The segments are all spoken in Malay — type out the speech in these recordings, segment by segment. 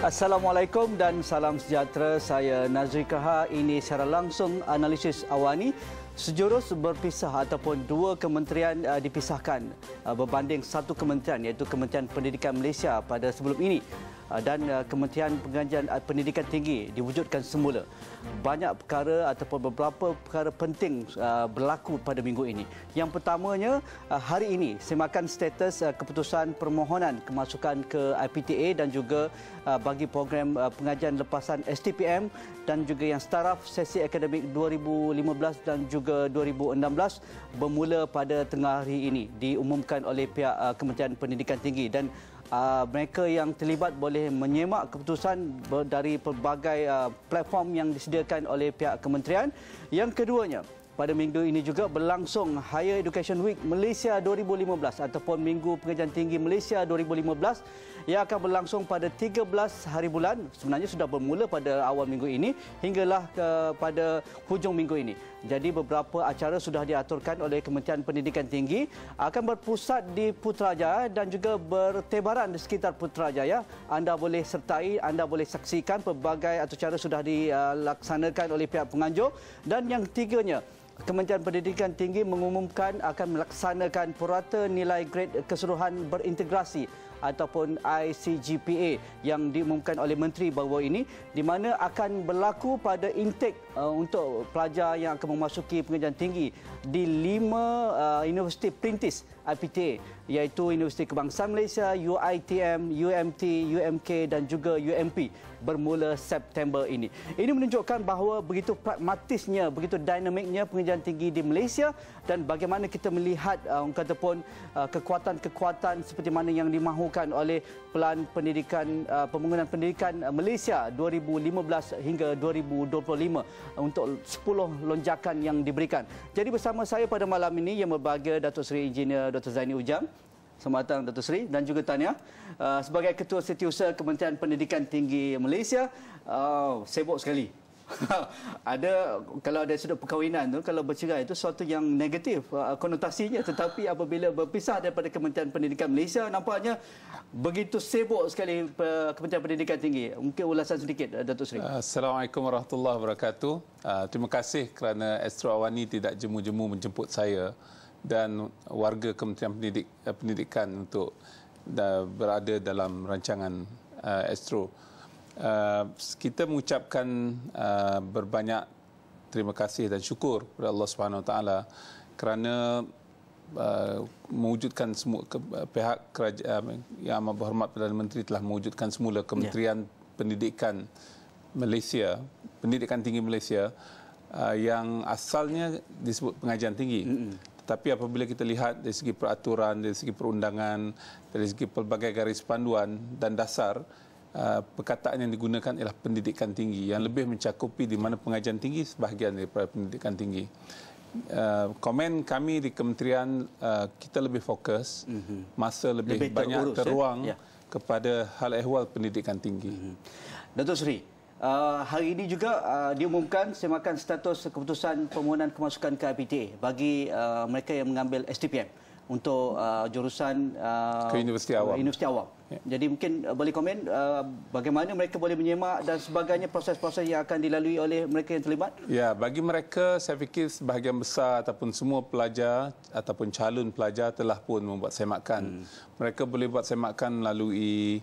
Assalamualaikum dan salam sejahtera. Saya Nazri Kaha. Ini secara langsung analisis Awani. Sejurus berpisah ataupun dua kementerian dipisahkan berbanding satu kementerian, iaitu Kementerian Pendidikan Malaysia pada sebelum ini. Dan Kementerian Pengajian Pendidikan Tinggi diwujudkan semula. Banyak perkara ataupun beberapa perkara penting berlaku pada minggu ini. Yang pertamanya, hari ini semakan status keputusan permohonan kemasukan ke IPTA dan juga bagi program pengajian lepasan STPM dan juga yang staraf sesi akademik 2015 dan juga 2016 bermula pada tengah hari ini diumumkan oleh pihak Kementerian Pendidikan Tinggi. Dan mereka yang terlibat boleh menyemak keputusan dari pelbagai platform yang disediakan oleh pihak kementerian. Yang keduanya, pada minggu ini juga berlangsung Higher Education Week Malaysia 2015 ataupun Minggu Pengajian Tinggi Malaysia 2015 yang akan berlangsung pada 13 hari bulan. Sebenarnya sudah bermula pada awal minggu ini hinggalah pada hujung minggu ini. Jadi beberapa acara sudah diaturkan oleh Kementerian Pendidikan Tinggi, akan berpusat di Putrajaya dan juga bertebaran di sekitar Putrajaya. Anda boleh sertai, anda boleh saksikan pelbagai acara sudah dilaksanakan oleh pihak penganjur. Dan yang tiganya, Kementerian Pendidikan Tinggi mengumumkan akan melaksanakan purata nilai grade keseluruhan berintegrasi ataupun ICGPA yang diumumkan oleh Menteri baru ini, di mana akan berlaku pada intake untuk pelajar yang akan memasuki pengajian tinggi di 5 universiti perintis IPTA, iaitu Universiti Kebangsaan Malaysia, UiTM, UMT, UMK dan juga UMP bermula September ini. Ini menunjukkan bahawa begitu pragmatisnya, begitu dinamiknya pengajian tinggi di Malaysia dan bagaimana kita melihat kataupun kekuatan-kekuatan seperti mana yang dimahukan oleh Pelan Pendidikan Pembangunan Pendidikan Malaysia 2015 hingga 2025 untuk 10 lonjakan yang diberikan. Jadi bersama saya pada malam ini yang berbahagia Datuk Seri Engineer Dr. Zaini Ujang. Selamat datang Datuk Seri, dan juga Tania sebagai Ketua Setiausaha Kementerian Pendidikan Tinggi Malaysia. Sibuk sekali. Kalau ada sudut perkahwinan tu, kalau bercerai itu sesuatu yang negatif konotasinya, tetapi apabila berpisah daripada Kementerian Pendidikan Malaysia, nampaknya begitu sibuk sekali Kementerian Pendidikan Tinggi. Mungkin ulasan sedikit Datuk Seri. Assalamualaikum warahmatullahi wabarakatuh. Terima kasih kerana Astro Awani tidak jemu-jemu menjemput saya dan warga Kementerian Pendidikan untuk berada dalam rancangan Astro. Kita mengucapkan berbanyak terima kasih dan syukur kepada Allah Subhanahu Wa Taala kerana mewujudkan semua pihak kerajaan yang amat berhormat Perdana Menteri telah mewujudkan semula Kementerian Pendidikan Malaysia, Pendidikan Tinggi Malaysia yang asalnya disebut pengajian tinggi. Tapi apabila kita lihat dari segi peraturan, dari segi perundangan, dari segi pelbagai garis panduan dan dasar, perkataan yang digunakan ialah pendidikan tinggi yang lebih mencakupi di mana pengajian tinggi sebahagian daripada pendidikan tinggi. Komen kami di kementerian, kita lebih fokus, masa lebih banyak terruang kepada hal ehwal pendidikan tinggi. Datuk Seri, hari ini juga diumumkan semakan status keputusan permohonan kemasukan ke IPTA bagi mereka yang mengambil STPM untuk jurusan ke Universiti Awam. Universiti Awam. Jadi mungkin boleh komen bagaimana mereka boleh menyemak dan sebagainya, proses-proses yang akan dilalui oleh mereka yang terlibat? Ya, bagi mereka saya fikir sebahagian besar ataupun semua pelajar ataupun calon pelajar telah pun membuat semakan. Mereka boleh buat semakan melalui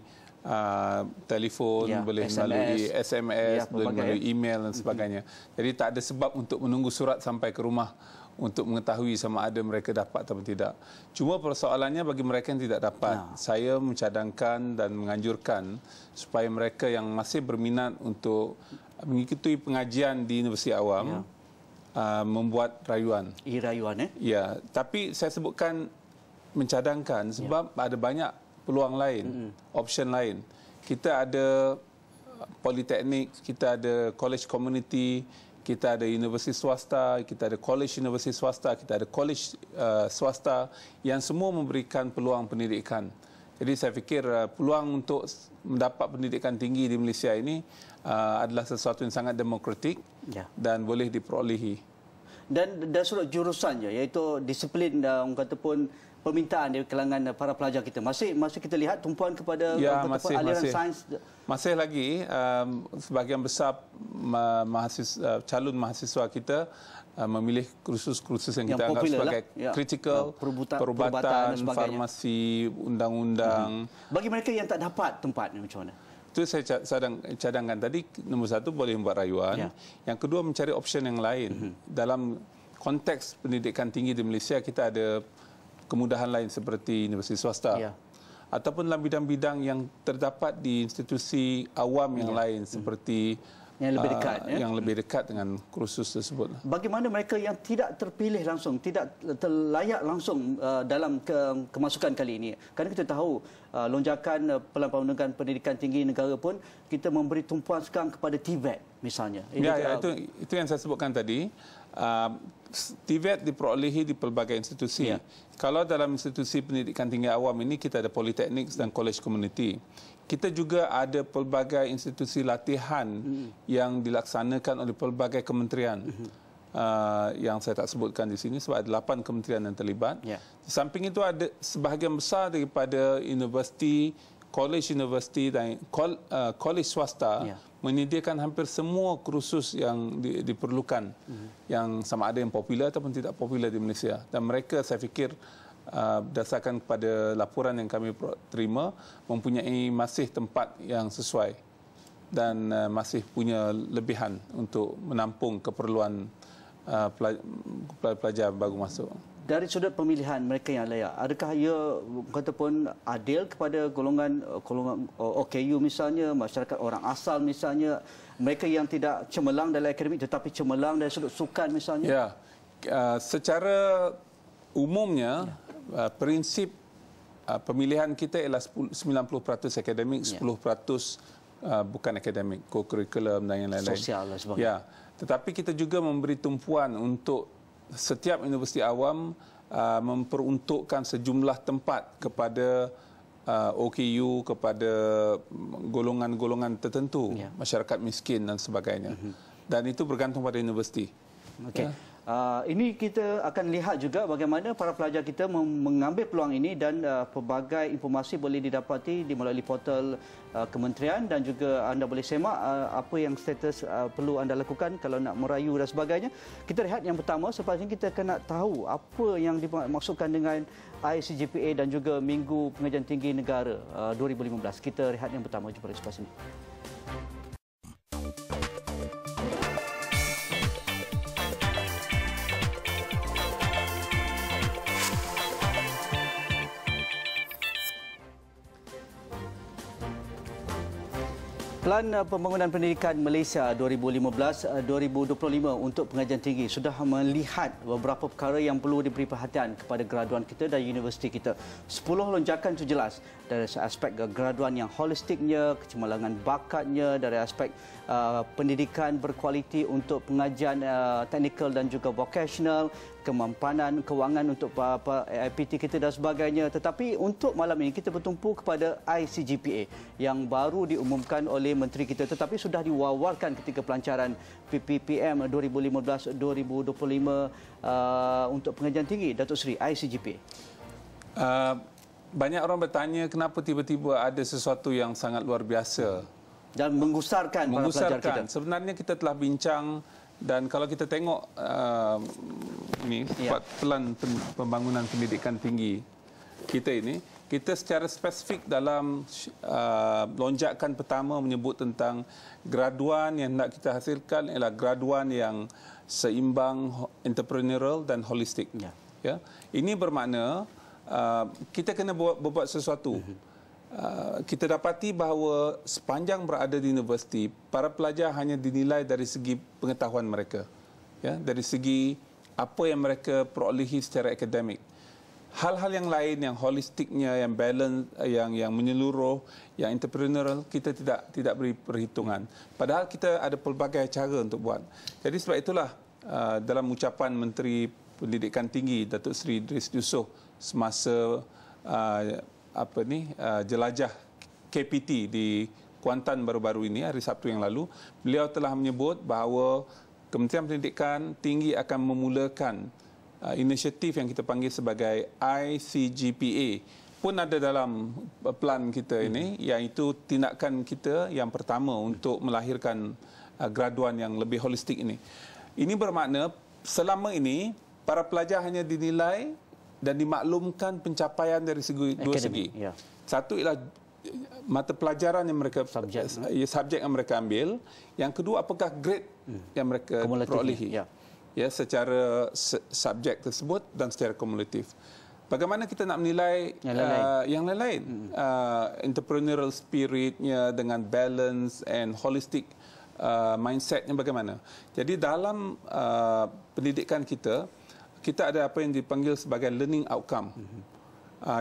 telefon, boleh melalui SMS, boleh melalui email dan sebagainya. Jadi tak ada sebab untuk menunggu surat sampai ke rumah untuk mengetahui sama ada mereka dapat atau tidak. Cuma persoalannya bagi mereka yang tidak dapat, saya mencadangkan dan menganjurkan supaya mereka yang masih berminat untuk mengikuti pengajian di Universiti Awam membuat rayuan. E-rayuan Ya, tapi saya sebutkan mencadangkan sebab ada banyak peluang lain, option lain. Kita ada politeknik, kita ada college community, kita ada universiti swasta, kita ada college universiti swasta, kita ada college swasta yang semua memberikan peluang pendidikan. Jadi saya fikir peluang untuk mendapat pendidikan tinggi di Malaysia ini adalah sesuatu yang sangat demokratik dan boleh diperolehi. Dan sudut jurusannya, iaitu disiplin orang kata pun permintaan di kalangan para pelajar kita? Masih kita lihat tumpuan kepada aliran sains? Masih lagi sebahagian besar calon mahasiswa kita memilih kursus-kursus yang kita anggap sebagai kritikal, perubatan, farmasi, undang-undang. Bagi mereka yang tak dapat tempat, macam mana? Itu saya cadangkan tadi, nombor satu boleh membuat rayuan. Yang kedua mencari opsi yang lain. Dalam konteks pendidikan tinggi di Malaysia, kita ada kemudahan lain seperti universiti swasta. Ataupun dalam bidang-bidang yang terdapat di institusi awam yang lain seperti yang lebih dekat, yang lebih dekat dengan kursus tersebut. Bagaimana mereka yang tidak terpilih langsung, tidak terlayak langsung dalam kemasukan kali ini? Kerana kita tahu lonjakan pelan-pelan pendidikan tinggi negara pun kita memberi tumpuan sekarang kepada TVET misalnya. Itu yang saya sebutkan tadi. TVET diperolehi di pelbagai institusi. Kalau dalam institusi pendidikan tinggi awam ini kita ada politeknik dan college community. Kita juga ada pelbagai institusi latihan yang dilaksanakan oleh pelbagai kementerian. Yang saya tak sebutkan di sini sebab ada 8 kementerian yang terlibat. Di samping itu ada sebahagian besar daripada universiti, college universiti dan college swasta menyediakan hampir semua kursus yang diperlukan, yang sama ada yang popular ataupun tidak popular di Malaysia. Dan mereka saya fikir berdasarkan kepada laporan yang kami terima mempunyai masih tempat yang sesuai dan masih punya lebihan untuk menampung keperluan pelajar baru masuk. Dari sudut pemilihan mereka yang layak, adakah ia kata pun adil kepada golongan OKU misalnya, masyarakat orang asal misalnya, mereka yang tidak cemerlang dalam akademik tetapi cemerlang dari sudut sukan misalnya? Secara umumnya prinsip pemilihan kita ialah 90% akademik, 10% bukan akademik, co-curriculum dan yang lain-lain. Sosial dan sebagainya. Tetapi kita juga memberi tumpuan untuk setiap universiti awam memperuntukkan sejumlah tempat kepada OKU, kepada golongan-golongan tertentu, masyarakat miskin dan sebagainya. Dan itu bergantung pada universiti. Ini kita akan lihat juga bagaimana para pelajar kita mengambil peluang ini dan pelbagai informasi boleh didapati di melalui portal kementerian dan juga anda boleh semak apa yang status perlu anda lakukan kalau nak merayu dan sebagainya. Kita lihat yang pertama, selepas ini kita akan nak tahu apa yang dimaksudkan dengan ICGPA dan juga Minggu Pengajian Tinggi Negara 2015. Kita lihat yang pertama, jumpa selepas ini. Pelan Pembangunan Pendidikan Malaysia 2015-2025 untuk pengajian tinggi sudah melihat beberapa perkara yang perlu diberi perhatian kepada graduan kita dan universiti kita. 10 lonjakan itu jelas dari aspek graduan yang holistiknya, kecemerlangan bakatnya, dari aspek pendidikan berkualiti untuk pengajian teknikal dan juga vocational, kemampanan kewangan untuk IPT kita dan sebagainya. Tetapi untuk malam ini kita bertumpu kepada ICGPA yang baru diumumkan oleh menteri kita tetapi sudah diwawarkan ketika pelancaran PPPM 2015-2025 untuk pengajian tinggi. Datuk Seri, ICGPA. Banyak orang bertanya kenapa tiba-tiba ada sesuatu yang sangat luar biasa dan menggusarkan para pelajar kita. Sebenarnya kita telah bincang. Dan kalau kita tengok pelan pembangunan pendidikan tinggi kita ini, kita secara spesifik dalam lonjakan pertama menyebut tentang graduan yang nak kita hasilkan ialah graduan yang seimbang, entrepreneurial dan holistik. Ini bermakna kita kena berbuat sesuatu. Kita dapati bahawa sepanjang berada di universiti, para pelajar hanya dinilai dari segi pengetahuan mereka, dari segi apa yang mereka perolehi secara akademik. Hal-hal yang lain, yang holistiknya, yang balance, yang menyeluruh, yang entrepreneurial, kita tidak beri perhitungan. Padahal kita ada pelbagai cara untuk buat. Jadi sebab itulah dalam ucapan Menteri Pendidikan Tinggi Datuk Seri Idris Yusof semasa jelajah KPT di Kuantan baru-baru ini, hari Sabtu yang lalu, beliau telah menyebut bahawa Kementerian Pendidikan Tinggi akan memulakan inisiatif yang kita panggil sebagai ICGPA pun ada dalam plan kita ini, iaitu tindakan kita yang pertama untuk melahirkan graduan yang lebih holistik ini. Ini bermakna selama ini para pelajar hanya dinilai dan dimaklumkan pencapaian dari dua segi. Ya. Satu ialah mata pelajaran yang mereka subjek yang mereka ambil. Yang kedua, apakah grade yang mereka perolehi. Ya, secara subjek tersebut dan secara kumulatif. Bagaimana kita nak menilai yang lain-lain? Entrepreneurial spiritnya dengan balance and holistic mindsetnya bagaimana? Jadi dalam pendidikan kita ada apa yang dipanggil sebagai learning outcome.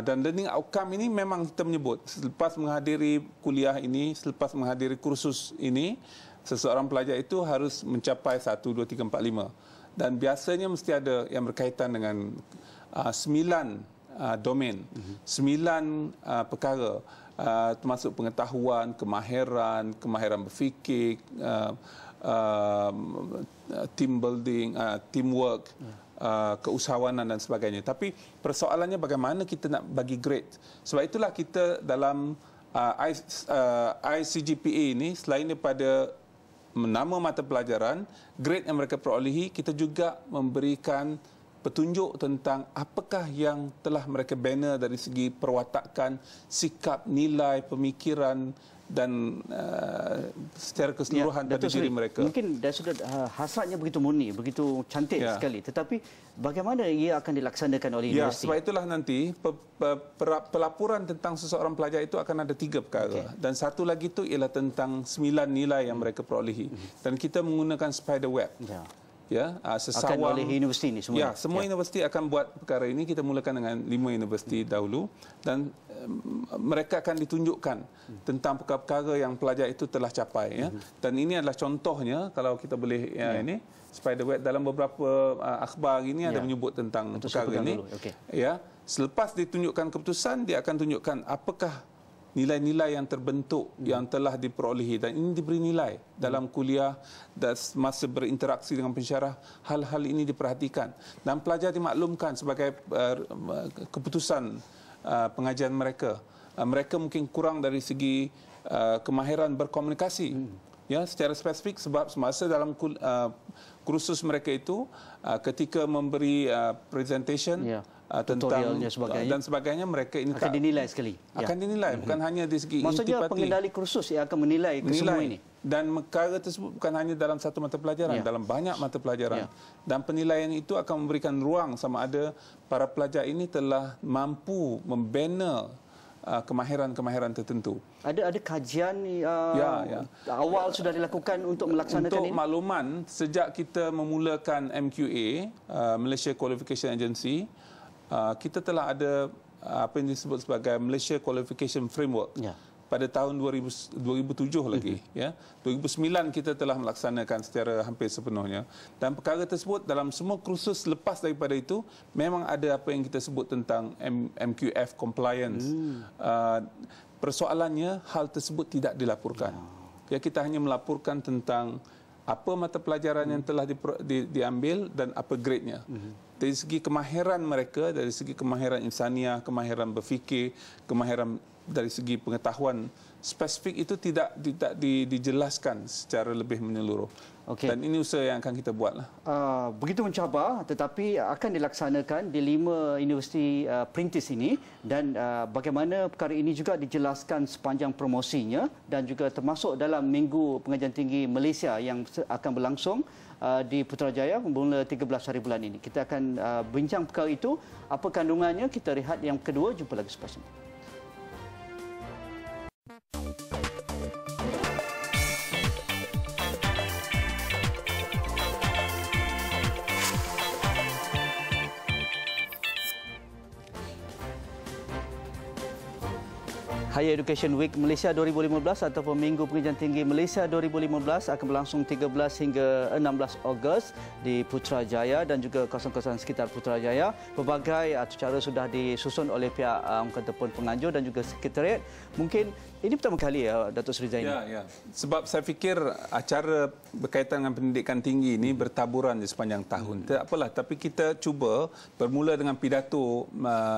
Dan learning outcome ini memang kita menyebut selepas menghadiri kuliah ini, selepas menghadiri kursus ini, seseorang pelajar itu harus mencapai 1, 2, 3, 4, 5. Dan biasanya mesti ada yang berkaitan dengan 9 domain, 9 perkara, termasuk pengetahuan, kemahiran berfikir, team building, teamwork, keusahawanan dan sebagainya. Tapi persoalannya bagaimana kita nak bagi grade. Sebab itulah kita dalam ICGPA ini, selain daripada nama mata pelajaran, grade yang mereka perolehi, kita juga memberikan petunjuk tentang apakah yang telah mereka bina dari segi perwatakan, sikap, nilai, pemikiran dan secara keseluruhan dari diri mereka. Mungkin dari sudut hasratnya begitu murni, begitu cantik sekali. Tetapi bagaimana ia akan dilaksanakan oleh universiti? Sebab itulah nanti pelaporan tentang seseorang pelajar itu akan ada 3 perkara. Dan satu lagi itu ialah tentang 9 nilai yang mereka perolehi. Dan kita menggunakan spider web. Sesawang akan oleh universiti ini semua. Semua universiti akan buat perkara ini. Kita mulakan dengan 5 universiti dahulu dan mereka akan ditunjukkan tentang perkara-perkara yang pelajar itu telah capai. Dan ini adalah contohnya, kalau kita boleh ini spider web dalam beberapa akhbar ini ada menyebut tentang perkara ini. Selepas ditunjukkan keputusan, dia akan tunjukkan apakah nilai-nilai yang terbentuk yang telah diperolehi, dan ini diberi nilai dalam kuliah dan masa berinteraksi dengan pensyarah. Hal-hal ini diperhatikan dan pelajar dimaklumkan sebagai keputusan pengajian mereka. Mereka mungkin kurang dari segi kemahiran berkomunikasi secara spesifik, sebab semasa dalam kursus mereka itu ketika memberi presentation tentang dan sebagainya, mereka ini akan dinilai sekali. Akan dinilai, bukan hanya di segi maksudnya intipati. Pengendali kursus yang akan menilai semua ini. Dan perkara tersebut bukan hanya dalam satu mata pelajaran, dalam banyak mata pelajaran. Dan penilaian itu akan memberikan ruang sama ada para pelajar ini telah mampu membina kemahiran-kemahiran tertentu. Ada kajian awal sudah dilakukan untuk melaksanakan ini? Untuk makluman, sejak kita memulakan MQA, Malaysia Qualification Agency, kita telah ada apa yang disebut sebagai Malaysia Qualification Framework pada tahun 2007 lagi. 2009 kita telah melaksanakan secara hampir sepenuhnya. Dan perkara tersebut dalam semua kursus lepas daripada itu, memang ada apa yang kita sebut tentang MQF compliance. Persoalannya, hal tersebut tidak dilaporkan. Kita hanya melaporkan tentang apa mata pelajaran yang telah diambil dan apa grade-nya. Dari segi kemahiran mereka, dari segi kemahiran insaniah, kemahiran berfikir, kemahiran dari segi pengetahuan spesifik itu tidak dijelaskan secara lebih menyeluruh. Dan ini usaha yang akan kita buatlah. Begitu mencabar, tetapi akan dilaksanakan di 5 universiti perintis ini, dan bagaimana perkara ini juga dijelaskan sepanjang promosinya dan juga termasuk dalam Minggu Pengajian Tinggi Malaysia yang akan berlangsung di Putrajaya bermula 13 hari bulan ini. Kita akan bincang perkara itu, apa kandungannya. Kita rehat yang kedua, jumpa lagi selepas ini. Higher Education Week Malaysia 2015 ataupun Minggu Pengajian Tinggi Malaysia 2015 akan berlangsung 13 hingga 16 Ogos di Putrajaya dan juga kawasan-kawasan sekitar Putrajaya. Pelbagai acara sudah disusun oleh pihak ataupun penganjur dan juga sekretariat. Mungkin ini pertama kali ya Datuk Seri Zaini. Ya. Sebab saya fikir acara berkaitan dengan pendidikan tinggi ini bertaburan di sepanjang tahun. Tak apalah, tapi kita cuba bermula dengan pidato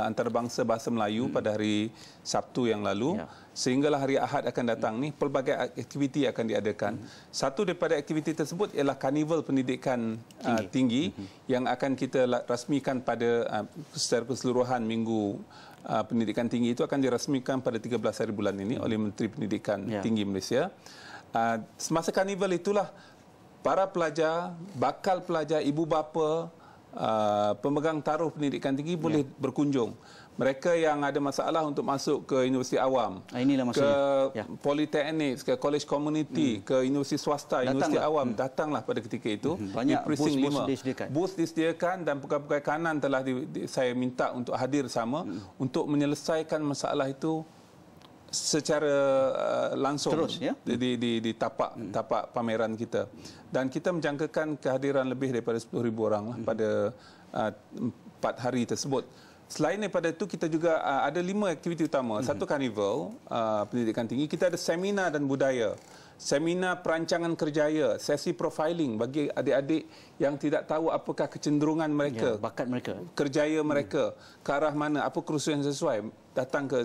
antarabangsa bahasa Melayu pada hari Sabtu yang lalu. Sehinggalah hari Ahad akan datang ni pelbagai aktiviti akan diadakan. Satu daripada aktiviti tersebut ialah Karnival Pendidikan Tinggi yang akan kita rasmikan pada secara keseluruhan Minggu Pendidikan Tinggi itu akan dirasmikan pada 13 hari bulan ini oleh Menteri Pendidikan Tinggi Malaysia. Semasa karnival itulah para pelajar, bakal pelajar, ibu bapa, pemegang taruh pendidikan tinggi boleh berkunjung. Mereka yang ada masalah untuk masuk ke universiti awam, ke politeknik, ke college community, ke universiti swasta, universiti awam, datanglah pada ketika itu. Banyak bus disediakan dan pegawai kanan telah saya minta untuk hadir sama untuk menyelesaikan masalah itu secara langsung di tapak pameran kita. Dan kita menjangkakan kehadiran lebih daripada 10,000 orang pada 4 hari tersebut. Selain daripada itu, kita juga ada 5 aktiviti utama. Satu karnival pendidikan tinggi, kita ada seminar dan budaya. Seminar perancangan kerjaya, sesi profiling bagi adik-adik yang tidak tahu apakah kecenderungan mereka, bakat mereka, kerjaya mereka, ke arah mana, apa kursus yang sesuai, datang ke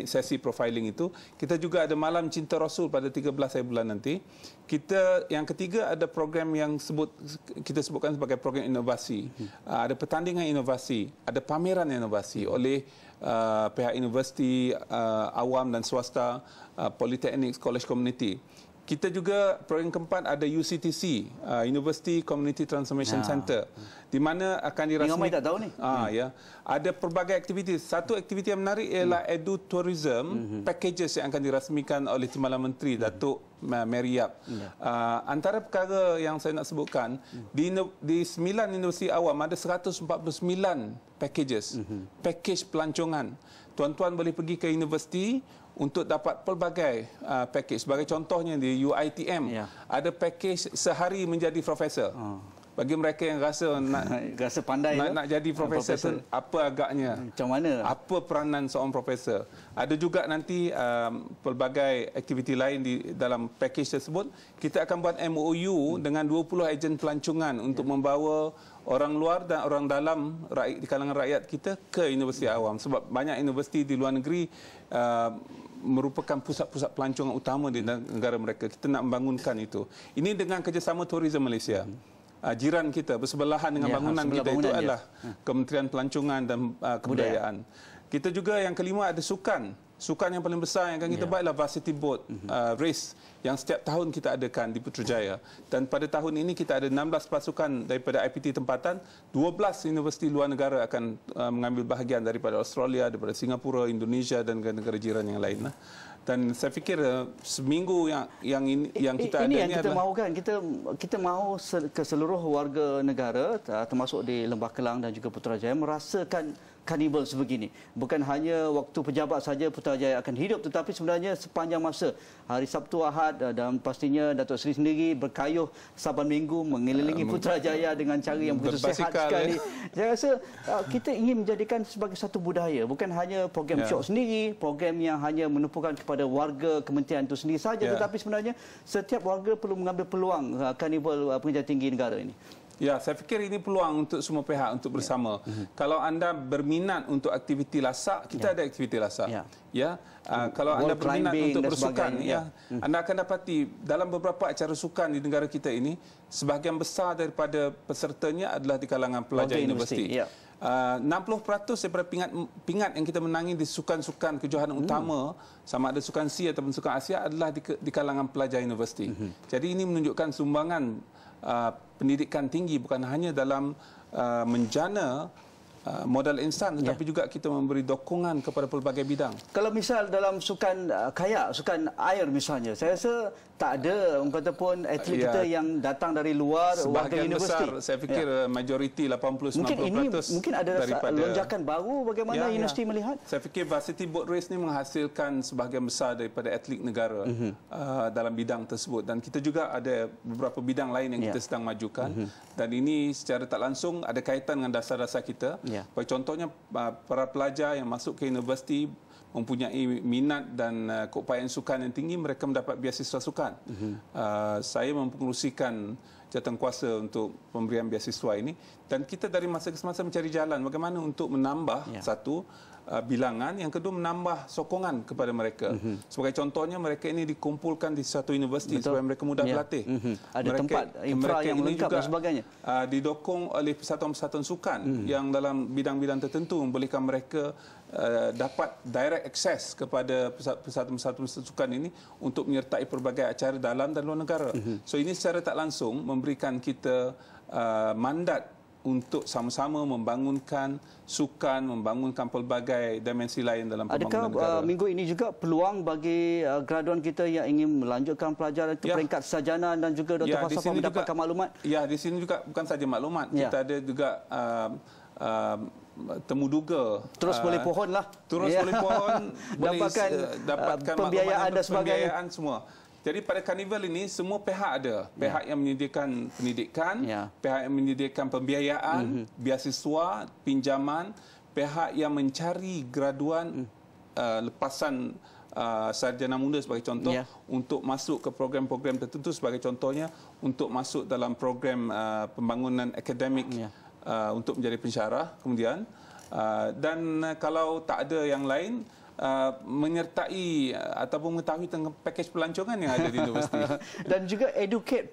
sesi profiling itu. Kita juga ada Malam Cinta Rasul pada 13 hari bulan nanti. Yang ketiga ada program yang kita sebutkan sebagai program inovasi. Ada pertandingan inovasi, ada pameran inovasi oleh pihak universiti awam dan swasta, politeknik, college community. Kita juga program keempat ada UCTC, University Community Transformation Center, di mana akan dirasmikan. Ramai tak tahu ni. Ada pelbagai aktiviti. Satu aktiviti yang menarik ialah edutourism packages yang akan dirasmikan oleh Timbalan Menteri Datuk Mary Yap. Antara perkara yang saya nak sebutkan, di 9 universiti awam ada 149 packages, package pelancongan. Tuan-tuan boleh pergi ke universiti untuk dapat pelbagai package. Sebagai contohnya di UiTM ada package sehari menjadi profesor. Bagi mereka yang rasa pandai nak jadi profesor tu, apa agaknya? Macam mana? Apa peranan seorang profesor? Ada juga nanti pelbagai aktiviti lain di dalam package tersebut. Kita akan buat MOU dengan 20 ejen pelancongan untuk membawa orang luar dan orang dalam di kalangan rakyat kita ke universiti awam. Sebab banyak universiti di luar negeri merupakan pusat-pusat pelancongan utama di negara mereka. Kita nak membangunkan itu. Ini dengan kerjasama Tourism Malaysia. Jiran kita bersebelahan dengan bangunan kita itu adalah Kementerian Pelancongan dan Kebudayaan. Kita juga yang kelima ada sukan. Sukan yang paling besar yang akan kita buat adalah Varsity Boat Race yang setiap tahun kita adakan di Putrajaya. Dan pada tahun ini kita ada 16 pasukan daripada IPT tempatan, 12 universiti luar negara akan mengambil bahagian daripada Australia, daripada Singapura, Indonesia dan negara jiran yang lain. Dan saya fikir seminggu yang kita ada ini yang kita mahukan. Kita mahu ke seluruh warga negara termasuk di Lembah Kelang dan juga Putrajaya merasakan karnival sebegini. Bukan hanya waktu pejabat saja Putrajaya akan hidup, tetapi sebenarnya sepanjang masa hari Sabtu, Ahad dan pastinya Datuk Seri sendiri berkayuh saban minggu mengelilingi Putrajaya dengan cara yang begitu sehat sekali. Saya rasa kita ingin menjadikan sebagai satu budaya, bukan hanya program syok sendiri, program yang hanya menumpukan kepada warga kementerian itu sendiri saja, tetapi sebenarnya setiap warga perlu mengambil peluang karnival Pengajian Tinggi negara ini. Ya, saya fikir ini peluang untuk semua pihak untuk bersama. Kalau anda berminat untuk aktiviti lasak, kita ada aktiviti lasak. Kalau anda berminat untuk bersukan, anda akan dapati dalam beberapa acara sukan di negara kita ini, sebahagian besar daripada pesertanya adalah di kalangan pelajar universiti. 60% daripada pingat yang kita menangi di sukan-sukan kejohanan utama, sama ada sukan C ataupun sukan Asia, adalah di kalangan pelajar universiti. Jadi ini menunjukkan sumbangan pendidikan tinggi bukan hanya dalam menjana modal instan, tetapi juga kita memberi dokongan kepada pelbagai bidang. Kalau misal dalam sukan kayak, sukan air misalnya, saya rasa tak ada orang kata pun atlet kita yang datang dari luar warga universiti. Besar, saya fikir majoriti 80-90% mungkin ada lonjakan baru bagaimana universiti melihat? Saya fikir varsity boat race ni menghasilkan sebahagian besar daripada atlet negara dalam bidang tersebut, dan kita juga ada beberapa bidang lain yang kita sedang majukan, dan ini secara tak langsung ada kaitan dengan dasar-dasar kita. Bagi contohnya, para pelajar yang masuk ke universiti mempunyai minat dan keupayaan sukan yang tinggi, mereka mendapat beasiswa sukan. Saya mempengerusikan jawatankuasa untuk pemberian beasiswa ini, dan kita dari masa ke semasa mencari jalan bagaimana untuk menambah satu bilangan, yang kedua menambah sokongan kepada mereka. Sebagai contohnya, mereka ini dikumpulkan di satu universiti supaya mereka mudah berlatih. Ada tempat infra yang lengkap dan sebagainya. Didokong oleh persatuan-persatuan sukan yang dalam bidang-bidang tertentu membolehkan mereka dapat direct access kepada persatuan-persatuan sukan ini untuk menyertai pelbagai acara dalam dan luar negara. So ini secara tak langsung memberikan kita mandat untuk sama-sama membangunkan sukan, membangunkan pelbagai dimensi lain dalam pembangunan negara. Adakah minggu ini juga peluang bagi graduan kita yang ingin melanjutkan pelajaran itu peringkat sarjana dan juga Dr. Falsafah mendapatkan maklumat? Ya, di sini juga bukan saja maklumat, kita ada juga temu duga. Terus boleh pohon lah. Terus boleh pohon, dapatkan pembiayaan dan sebagainya. Pembiayaan semua. Jadi pada karnival ini semua pihak ada. Pihak yang menyediakan pendidikan, pihak yang menyediakan pembiayaan, beasiswa, pinjaman, pihak yang mencari graduan lepasan sarjana muda sebagai contoh untuk masuk ke program-program tertentu, sebagai contohnya untuk masuk dalam program pembangunan akademik untuk menjadi pensyarah kemudian, dan kalau tak ada yang lain, menyertai ataupun mengetahui tentang pakej pelancongan yang ada di universiti. Dan juga educate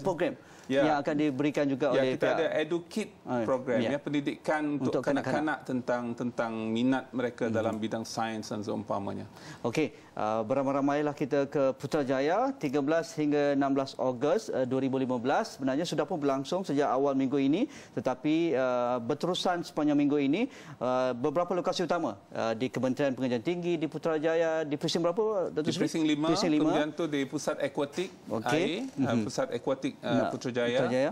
program yang akan diberikan juga oleh kita ada educate program, pendidikan untuk kanak-kanak tentang minat mereka dalam bidang sains dan seumpamanya. Okey, beramai-ramailah kita ke Putrajaya 13 hingga 16 Ogos 2015. Sebenarnya sudah pun berlangsung sejak awal minggu ini, tetapi berterusan sepanjang minggu ini. Beberapa lokasi utama di Kementerian Pengajian Tinggi di Putrajaya, di presin berapa? Di presin 5, kemudian tu di Pusat Akuatik air, Pusat Akuatik Putrajaya.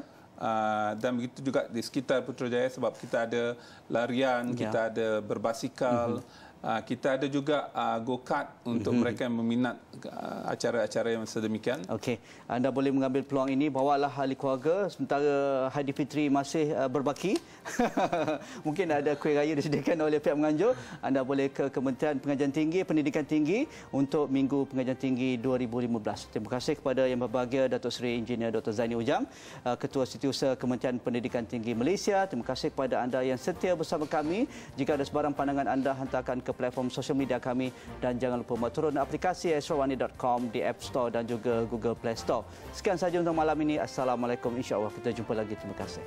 Dan begitu juga di sekitar Putrajaya, sebab kita ada larian, kita ada berbasikal, kita ada juga go-kart untuk mereka yang meminat acara-acara yang sedemikian. Okey, anda boleh mengambil peluang ini, bawalah ahli keluarga sementara Hari Fitri masih berbaki. Mungkin ada kuih raya disediakan oleh pihak menganjur. Anda boleh ke Kementerian Pengajian Tinggi, Pendidikan Tinggi untuk Minggu Pengajian Tinggi 2015. Terima kasih kepada Yang Berbahagia Datuk Seri Engineer Dr. Zaini Ujang, Ketua Setiausaha Kementerian Pendidikan Tinggi Malaysia. Terima kasih kepada anda yang setia bersama kami. Jika ada sebarang pandangan anda, hantarkan ke platform sosial media kami, dan jangan lupa turun aplikasi astrowarni.com di App Store dan juga Google Play Store. Sekian sahaja untuk malam ini. Assalamualaikum. InsyaAllah kita jumpa lagi. Terima kasih.